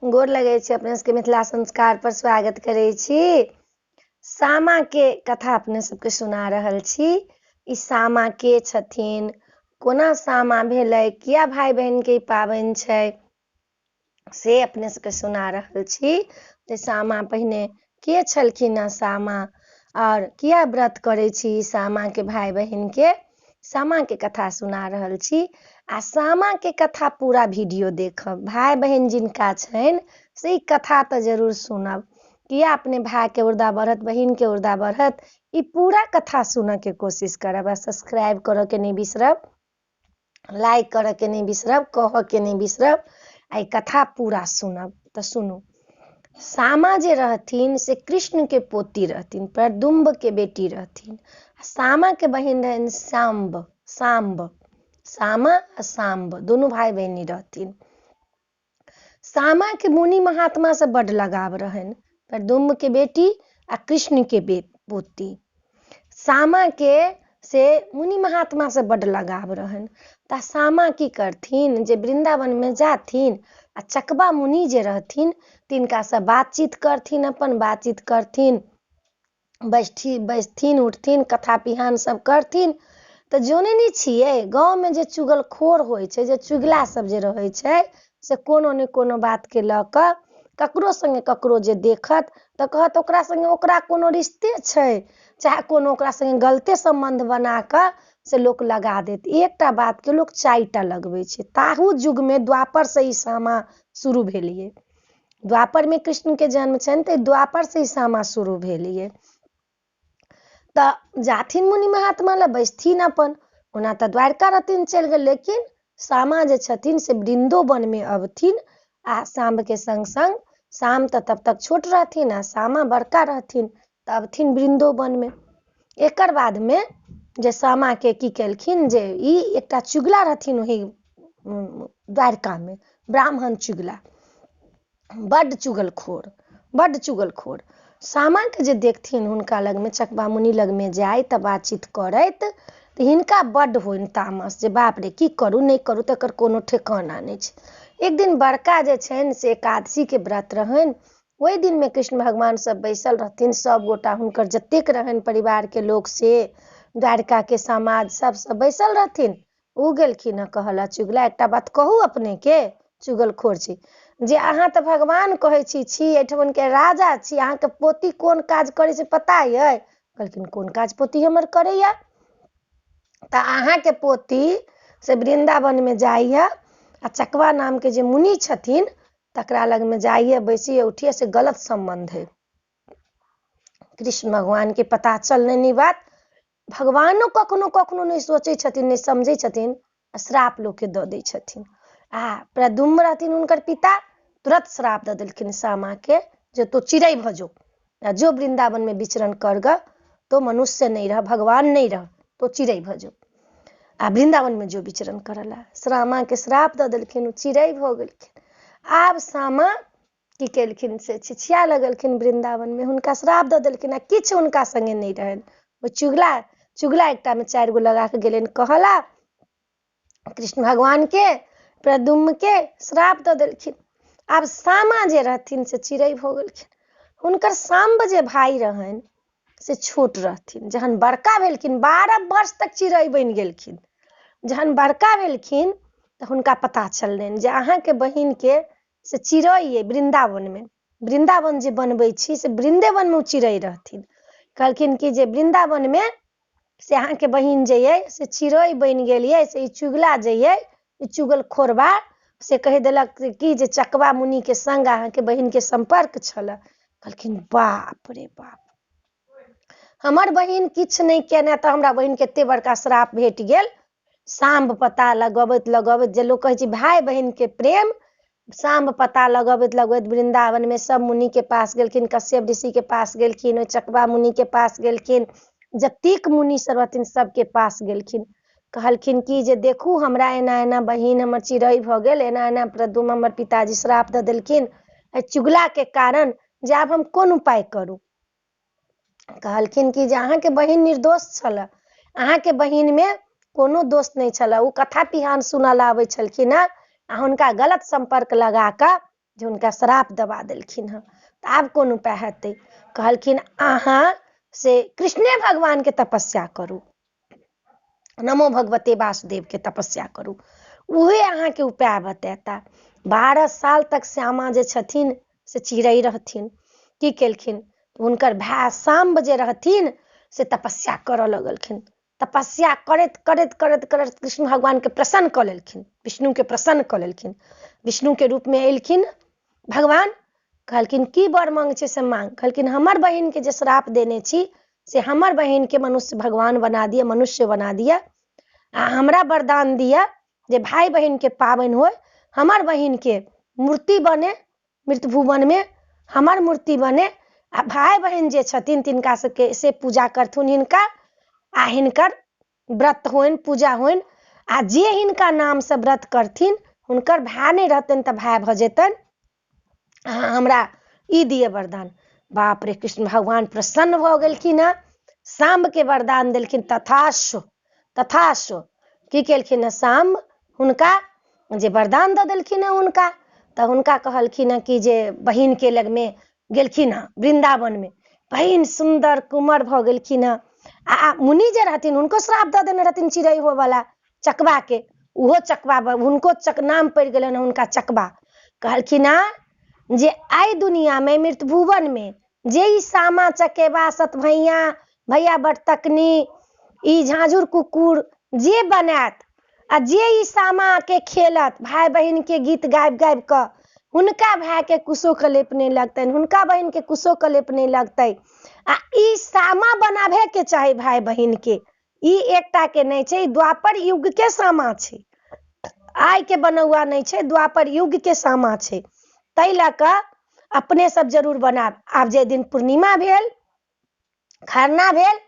गोर लगै छी, अपने सबके मिथिला संस्कार पर स्वागत करै छी। सामा के कथा अपने सबके सुना रहल छी। ई सामा के छथिन, कोना सामा भेलै, किया भाई बहन के पाबनि छै से अपने सबके सुना रहल छी। जे सामा पहिने के छलखिन हँ सामा, और किया व्रत करै छी सामा के भाई बहन के, सामा के कथा सुना रहल छी। आ सामा के कथा पूरा वीडियो देखब, भाई बहन जिनका छनि से ई कथा तऽ जरूर सुनब। किया अपने भाई के उर्दा बढ़त, बहन के उर्दा बढ़त, ई पूरा कथा सुनऽ के कोशिश करब। सब्सक्राइब करऽ के नहीं बिसरब, लाइक करऽ के नहीं बिसरब, कहऽ के नहीं बिसरब। आ कथा पूरा सुनब तऽ सुनू। सामा जे रहथिन से कृष्ण के पोती रहथिन, प्रदुम्ब के बेटी रहथिन। सामा के बहन रहन सांब, सामा आ सांब दोनों भाई बहनी रहथिन। सामा के मुनि महात्मा से बड लगाव रहन, प्रदुम्ब के बेटी आ कृष्ण के पोती। सामा के से मुनि महात्मा से बड लगाव रहन। ता सामा की करथिन, जे वृंदावन में जाथिन आ चकबा मुनि जे रहथिन तिनका से बातचीत करथिन, अपन बातचीत करथिन, बैसथिन उठथिन, कथा पिहान सब करथिन। तऽ जोने नहीं छियै, गाँव में जे चुगलखोर होइ छै, जे चुगला सब जे रहै छै, से कोनो ने कोनो बात के लऽ कऽ ककरो संगे ककरो जे देखत तऽ कहत ओकरा संगे ओकरा कोनो रिश्ते छै, चाहे कोनो ओकरा संगे गलते संबंध बना कऽ से लोक लगा देत। एकटा बात के लोक चारिटा लगबै छै। ताहू युग में द्वापर से ई सामा शुरू भेलिए। द्वापर में कृष्ण के जन्म छनि तऽ द्वापर से ई सामा शुरू भेलिए। तऽ जाथिन मुनि महात्मा लग बैसथिन अपन, ओना तऽ द्वारका रहथिन चलि गेल, लेकिन सामा जे छथिन से वृंदोवन में अबथिन आ सांब के संग संग। साम तऽ तब तक छोट रहथिन आ सामा बड़का रहथिन, तऽ अबथिन वृंदोवन में। एकर बाद में जे सामा के की केलखिन, जे ई एकटा चुगला रहथिन ओही द्वारका में, ब्राह्मण चुगला, बड्ड चुगलखोर, बड्ड चुगलखोर। सामा के जे देखथिन हुनका लग में, चकबा मुनि लग में जाय तऽ बातचीत करैत, तऽ हिनका बड्ड होइन तामस, जे बाप रे की करू नहीं करू तकर कोनो ठेकाना नहीं छै। एक दिन बड़का जे छनि से एकादशी के व्रत रहनि। ओहि दिन में कृष्ण भगवान सब बैसल रहथिन, सब गोटा हुनकर जतेक रहनि परिवार के लोग से, द्वारका के समाज सब बैसल रहथिन। उ गेलखिन हँ कहला चुगला, एकटा बात कहू अपने के चुगलखोर छी, जे अहाँ तऽ भगवान कहै छी एठमन के राजा छी, अहाँ के पोती कोन काज करे से पता ये? कहलखिन कोन काज पोती हमर करैया? तऽ अहाँ के पोती से वृंदावन में जाइए आ चकवा नाम के जे मुनि छथिन तकरा लग में जाइए, बैसिए उठिए, से गलत संबंध है। कृष्ण भगवान के पता चलने नहीं बात, भगवानो कखनो कखनो नहीं सोचे छथिन, नहीं समझे छथिन, श्राप लोग के दऽ दै छथिन। आ प्रदुम्ब रहथिन हुनकर पिता, तुरंत श्राप दऽ देलखिन सामा के, जे तो चिड़ै भऽ जो वृंदावन में विचरण कर ग, तो मनुष्य नहीं रह, भगवान नहीं रह, तो चिड़ै भऽ जो, आ वृंदावन में जो विचरण करला। सामा के श्राप दऽ देलखिन, चिड़ै भऽ गेलखिन। आब सामा की केलखिन, से छिछिया लगलखिन वृंदावन में, हुनका श्राप दऽ देलखिन आ किछु हुनका संगे नहीं रहनि। ओ चुगला एकटा में 4 गो लगा के गेलनि कहला, कृष्ण भगवान के प्रदुम्न के श्राप दऽ देलखिन। आब सामा जे रहथिन से चिड़ै भऽ गेलखिन। हुनकर सांब जे भाई रहनि से छोट रहथिन। जहन बड़का भेलखिन, 12 वर्ष तक चिड़ै बनि गेलखिन। जहन बड़का भेलखिन तऽ हुनका पता चललनि जे अहाँ के बहिन के से चिड़ै ये वृंदावन में, वृंदावन जे बनबै छी से वृंदावन में चिड़ै रहथिन। कहलखिन कि जे वृंदावन में से अहाँ के बहिन जे ये से चिड़ै बनि गेल ये, से ई चुगला जे ये, ई चुगलखोरबा से कहि देलक कि जे चकवा मुनि के संग अहाँ के बहिन के संपर्क छल। कहलखिन बाप रे बाप, हमर बहिन किछु नहीं केने तऽ हमरा बहिन के एते बड़का श्राप भेट गेल। सांब पता लगबैत लगबैत, जे लोग कहै छै भाई बहिन के प्रेम, सांब पता लगबैत लगबैत वृंदावन में सब मुनि के पास गेलखिन, कश्यप ऋषि के पास गेलखिन, चकवा मुनि के पास गेलखिन, जतेक मुनि सब रहथिन सबके पास गेलखिन। कहलखिन कि जे देखू हमरा एना एना बहिन हमर चिड़ै भऽ गेल, एना एना प्रदुम्न हमर पिताजी श्राप दऽ देलखिन चुगला के कारण, जे आब हम कोन उपाय करू? कहलखिन कि जे अहाँ के बहिन निर्दोष छल, अहाँ के बहिन में कोनो दोष नहीं छल। उ कथा पिहान सुनल आबै छलखिन आ हुनका गलत संपर्क लगा कऽ जे हुनका श्राप दबा देलखिन हँ। तऽ आब कोन उपाय हेतै? कहलखिन अहाँ से कृष्णे भगवान के तपस्या करू, नमो भगवते वासुदेव के तपस्या करू, उहे अहाँके उपाय बतेता। 12 साल तक श्यामा जे छथिन से चिड़ै रहथिन। की केलखिन? हुनकर भाय सांब जे रहथिन से तपस्या करऽ लगलखिन। तपस्या करैत करैत करैत करैत कृष्ण भगवान के प्रसन्न कऽ लेलखिन, विष्णु के प्रसन्न कऽ लेलखिन। विष्णु के रूप में एलखिन भगवान। कहलखिन की वर मांग छै से मांग। कहलखिन हमर बहिन के जे श्राप देने छी से हमर बहिन के मनुष्य भगवान बना दिया, मनुष्य बना दिया, आ हमरा वरदान दिया जे भाई बहिन के पाबनि होय, हमर बहिन के मूर्ति बने, मृत भुवन में हमर मूर्ति बने, आ भाई बहिन जे छथिन तिनका सबके से पूजा करथुन हिनका, आ हिनकर व्रत होइन, पूजा होइन, आ जे हिनका नाम से व्रत करथिन हुनकर भाई नहीं रहतनि तऽ भाई भऽ जेतनि। अहाँ हमरा ई दिए वरदान। बाप रे, कृष्ण भगवान प्रसन्न भऽ गेलखिन हँ, सांब के वरदान देलखिन। तथास्तु तथास्तु। की केलखिन हँ? सांब हुनका जे वरदान दऽ देलखिन हँ हुनका, तऽ हुनका कहलखिन हँ कि जे बहिन के लग में गेलखिन हँ वृंदावन में। बहिन सुंदर कुमर भऽ गेलखिन हँ। आ मुनि जे रहथिन हुनको श्राप दऽ देने रहथिन चिड़ै हो वाला चकवा के, उहो चकवा हुनको नाम पड़ि गेलनि हुनका चकवा। कहलखिन हँ जे आई दुनिया में मृत भुवन में जे ई सामा चकेबा सतभैया भैया बटतकनी ई झाँझुर कुकुर जे बनात, आ जे ई सामा के खेलत, भाई बहिन के गीत गाबि गाबि कऽ, हुनका भाई के कुशो कलेप नहीं लगतनि, हुनका बहिन के कुशो कलेप नहीं लगतै। आ ई सामा बनाबे के चाही भाई बहिन के, ई एकटा के नहीं छै, द्वापर युग के सामा छै, आइ के बनौआ नहीं छै, द्वापर युग के सामा छै। तै लऽ कऽ अपने सब जरूर बनाब। आब जे दिन पूर्णिमा भेल, खरना भेल,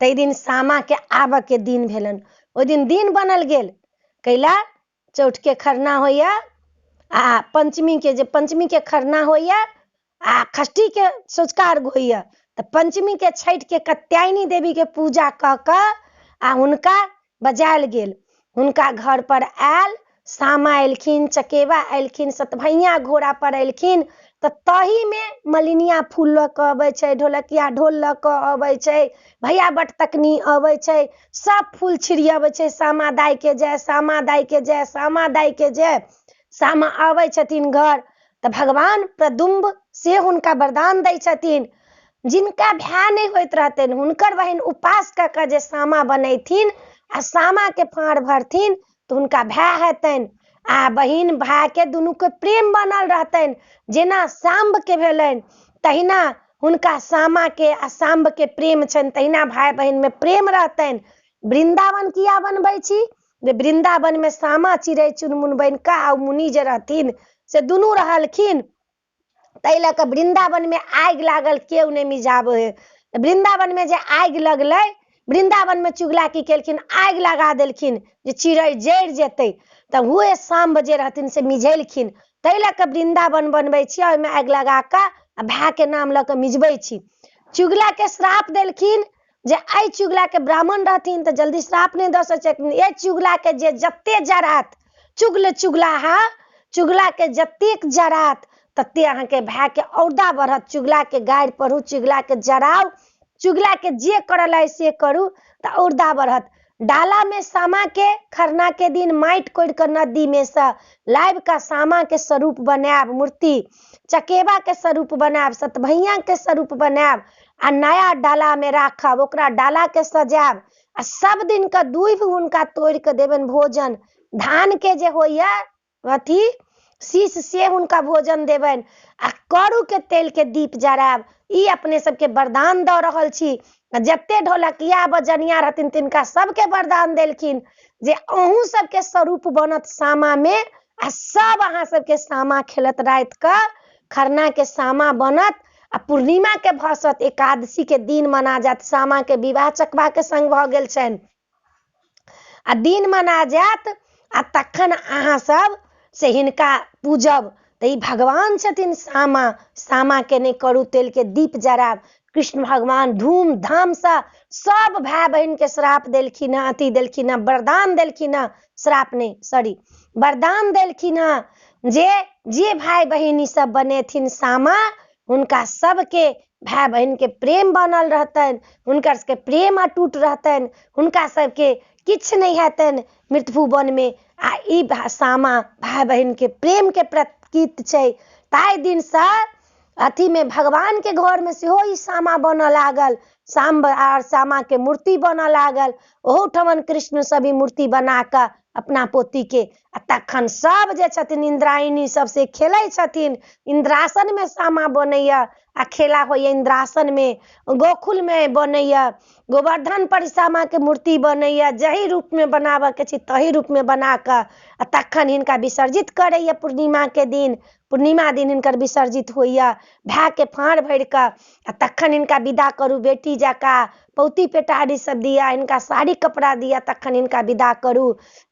तै दिन सामा के आबऽ के दिन भेलन। ओइ दिन दिन बनल गेल। कैला? चौठ के खरना होइया, आ पंचमी के जे पंचमी के खरना होइया, आ षष्ठी के सँझुका अर्घ होइया, तऽ पंचमी के छठि के कात्यायनी देवी के पूजा कऽ कऽ आ हुनका बजायल गेल। हुनका घर पर आयल, सामा एलखिन, चकेबा एलखिन, सतभैया घोड़ा पर एलखिन, तऽ तही में मलिनिया फूल लऽ कऽ अबै छै, ढोलकिया ढोल लऽ कऽ अबै छै, भैया बटतकनी अबै छै, सब फूल छिड़ियाबै छै, सामा दाई के जय, सामा दाई के जय, सामा दाई के जय। सामा आबै छथिन घर, तऽ भगवान प्रदुम्ब से हुनका वरदान दै छथिन। जिनका भाय नहीं होइत रहतनि हुनकर बहिन उपास कऽ कऽ जे सामा बनैथिन आ सामा के फाड़ भरथिन तऽ हुनका भाय हेतनि। आ बहिन भाय के दुनू के प्रेम बनल रहतनि। जेना सांब के भेलनि तहिना हुनका सामा के आ सांब के प्रेम छनि, तहिना भाई बहिन में प्रेम रहतनि। वृंदावन किया बनबै छी? जे वृंदावन में सामा चिड़ै चुनमुन बन कऽ आ मुनि जे रहथिन से दुनू रहलखिन। तै लऽ कऽ वृंदावन में आगि लागल केओ नहीं मिझाबै है। वृंदावन में जे आगि लगलै, वृंदावन में चुगला की केलखिन? आगि लगा देलखिन जे चिड़ै जरि जेतै, तऽ हुए सांब जे रहथिन से मिझेलखिन। तै लऽ कऽ वृंदावन बनबै छी, ओहिमे आगि लगा कऽ आ भाय के नाम लऽ कऽ मिझबै छी। चुगला के श्राप देलखिन जे आई चुगला के ब्राह्मण रहथिन तऽ जल्दी श्राप नहीं दऽ सकथिन। ए चुगला के जे जते जरात, चुगलाहा चुगला के जतेक जरात तते अहाँ के भाय के औरदा बढ़त। चुगला के गारि पढ़ू, चुगला के जराउ, चुगला के जे करल है से करू तऽ औरदा बढ़त। डाला में सामा के खरना के दिन माटि कोड़ि कऽ नदी में से लाबि कऽ सामा के स्वरूप बनायब, मूर्ति चकेबा के स्वरूप बनायब, सतभैया के स्वरूप बनायब, आ नया डाला में राखब, ओकरा डाला के सजायब, आ सब दिन के दूइब हुनका तोड़ि कऽ देबनि भोजन। धान के जे होइया अथी शीश से हुनका भोजन देबनि, आ करू के तेल के दीप जरायब। ई अपने सबके वरदान दऽ रहल छी। जते ढोलकिया बजनिया रहथिन तिनका सबके वरदान देलखिन जे अहूँ सबके स्वरूप बनत सामा में, आ सब अहाँ सबके सामा खेलत राति कऽ। खरना के सामा बनत आ पूर्णिमा के भसत, एकादशी के दिन मना जात। सामा के विवाह चकवा के संग भऽ गेल छनि, आ दिन मना जात, आ तखन अहाँ सब से हिनका पूजब। तऽ ई भगवान छथिन सामा। सामा के नहीं करू तेल के दीप जराब। कृष्ण भगवान धूमधाम से सब भाई बहन के श्राप देलखिन हँ, अथी देलखिन हँ, वरदान देलखिन हँ, श्राप नहीं सॉरी वरदान देलखिन हँ जे जे भाई बहिनी सब बनेथिन सामा, हुनका सबके भाई बहन के प्रेम बनल रहतनि, हुनकर सबके प्रेम अटूट रहतनि, हुनका सबके किछु नहीं हेतनि मृत्यु वन में। आ ई सामा भाई बहन के प्रेम के प्रतीक छै। ताहि दिन से अथी में भगवान के घर में सेहो ई सामा बनऽ लागल, सांब आर सामा के मूर्ति बनऽ लागल। ओहू ठमन कृष्ण सब ई मूर्ति बना कऽ अपना पोती के आ तखन सब जे छथिन इंद्रायणी सब से खेलै छथिन। इंद्रासन में सामा बनैया आ खेला होइया इंद्रासन में, गोकुल में बनैया, गोवर्धन पर सामा के मूर्ति बनैया। जही रूप में बनाबऽ के छै तही रूप में बना कऽ आ तखन हिनका विसर्जित करैया। पूर्णिमा के दिन, पूर्णिमा दिन हिनकर विसर्जित होइया भाय के फाड़ भरि कऽ आ तखन हिनका विदा करू बेटी जकाँ। पौती पेटारी सब दिया, हिनका साड़ी कपड़ा दिया, तखन हिनका विदा करू।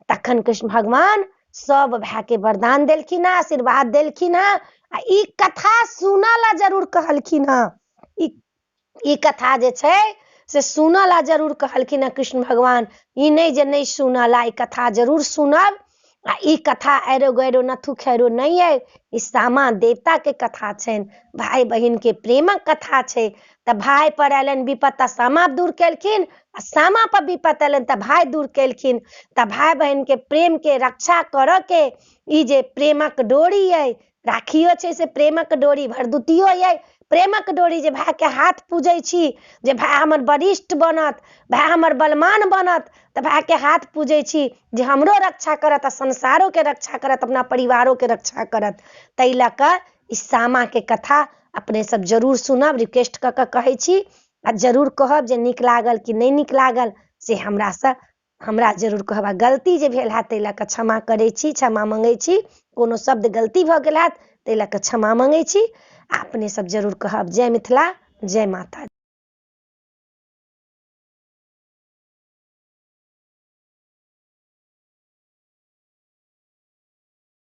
तखन कृष्ण भगवान सब भाई के वरदान देलखिन, आशीर्वाद देलखिन। आ ई कथा सुनऽ ला जरूर कहलखिन। ई कथा जे छै से सुनऽ ला जरूर कहलखिन कृष्ण भगवान। ई नहीं जे नहीं सुनऽ ला, ई कथा जरूर सुनब। आ ई कथा ऐरो गैरो नथु खैरो नहीं है, ई सामा देवता के कथा छनि, भाई बहिन के प्रेमक कथा छै। त भाई पर एलनि विपत त सामा दूर केलखिन, आ सामा पर विपत एलनि त भाई दूर केलखिन। त भाई बहिन के प्रेम के रक्षा करऽ के ई जे प्रेमक डोरी है, राखियो छै से प्रेमक डोरी, भरदुतियो है प्रेमक डोरी। जे भाई के हाथ पूजै छी, जे भाई हमर वरिष्ठ बनत, भाई हमर बलवान बनत, त भाई के हाथ पूजै छी जे हमरो रक्षा करत आ संसारो के रक्षा करत, अपना परिवारों के रक्षा करत। तै लऽ कऽ ई सामा के कथा अपने सब जरूर सुनब, रिक्वेस्ट कऽ कऽ कहै छी। आ जरूर कहब जे नीक लागल कि नहीं नीक लागल से हमरा जरूर कहब। आ गलती जे भेल हैत तै लऽ कऽ क्षमा करै छी, क्षमा मंगै छी। कोनो शब्द गलती भऽ गेल हैत तै लऽ कऽ क्षमा मंगै छी। आ अपने सब जरूर कहब जय मिथिला, जय माता दी।